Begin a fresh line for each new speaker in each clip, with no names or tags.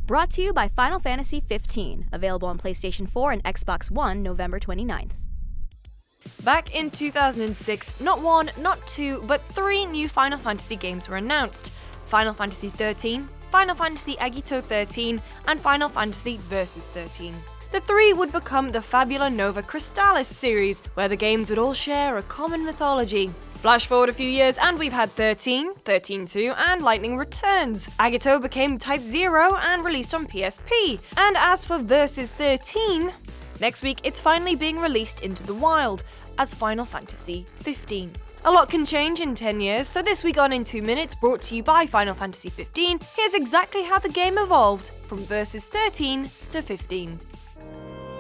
Brought to you by Final Fantasy XV, available on PlayStation 4 and Xbox One November 29th.
Back in 2006, not one, not two, but three new Final Fantasy games were announced: Final Fantasy XIII, Final Fantasy Agito 13, and Final Fantasy Versus XIII. The three would become the Fabula Nova Crystallis series, where the games would all share a common mythology. Flash forward a few years and we've had 13, 13-2, and Lightning Returns. Agito became Type 0 and released on PSP. And as for Versus 13, next week it's finally being released into the wild as Final Fantasy 15. A lot can change in 10 years, so this week on In 2 Minutes, brought to you by Final Fantasy 15, here's exactly how the game evolved from Versus 13 to 15.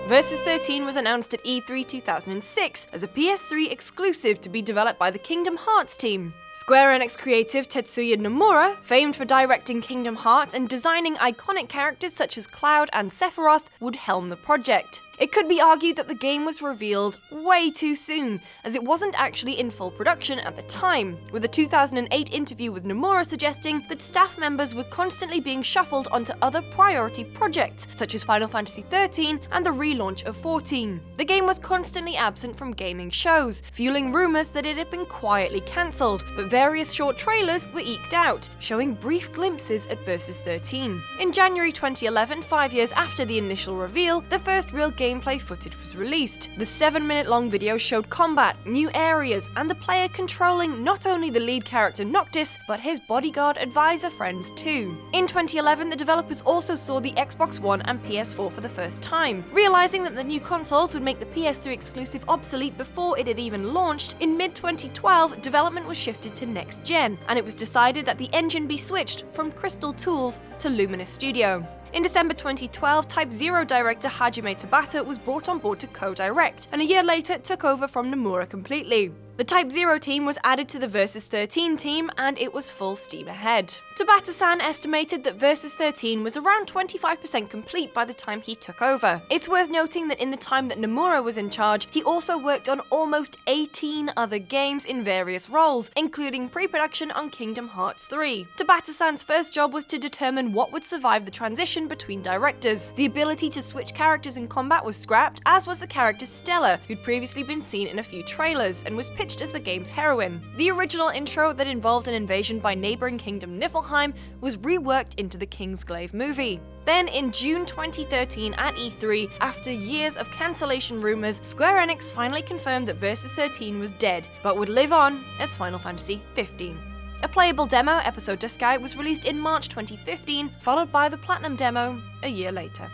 Versus 13 was announced at E3 2006 as a PS3 exclusive to be developed by the Kingdom Hearts team. Square Enix creative Tetsuya Nomura, famed for directing Kingdom Hearts and designing iconic characters such as Cloud and Sephiroth, would helm the project. It could be argued that the game was revealed way too soon, as it wasn't actually in full production at the time, with a 2008 interview with Nomura suggesting that staff members were constantly being shuffled onto other priority projects, such as Final Fantasy XIII and the relaunch of 14. The game was constantly absent from gaming shows, fueling rumours that it had been quietly cancelled, but various short trailers were eked out, showing brief glimpses at Versus 13. In January 2011, 5 years after the initial reveal, the first real gameplay footage was released. The 7-minute-long video showed combat, new areas, and the player controlling not only the lead character Noctis, but his bodyguard advisor friends too. In 2011, the developers also saw the Xbox One and PS4 for the first time. Realizing that the new consoles would make the PS3 exclusive obsolete before it had even launched, in mid-2012, development was shifted to next gen, and it was decided that the engine be switched from Crystal Tools to Luminous Studio. In December 2012, Type 0 director Hajime Tabata was brought on board to co-direct, and a year later took over from Nomura completely. The Type 0 team was added to the Versus 13 team, and it was full steam ahead. Tabata-san estimated that Versus 13 was around 25% complete by the time he took over. It's worth noting that in the time that Nomura was in charge, he also worked on almost 18 other games in various roles, including pre-production on Kingdom Hearts 3. Tabata-san's first job was to determine what would survive the transition between directors. The ability to switch characters in combat was scrapped, as was the character Stella, who'd previously been seen in a few trailers, and was pitched as the game's heroine. The original intro that involved an invasion by neighbouring Kingdom Niflheim was reworked into the Kingsglaive movie. Then in June 2013 at E3, after years of cancellation rumours, Square Enix finally confirmed that Versus 13 was dead, but would live on as Final Fantasy 15. A playable demo, Episode Duskai, was released in March 2015, followed by the Platinum demo a year later.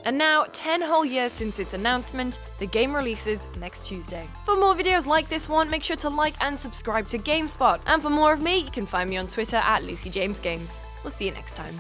And now, 10 whole years since its announcement, the game releases next Tuesday. For more videos like this one, make sure to like and subscribe to GameSpot. And for more of me, you can find me on Twitter at LucyJamesGames. We'll see you next time.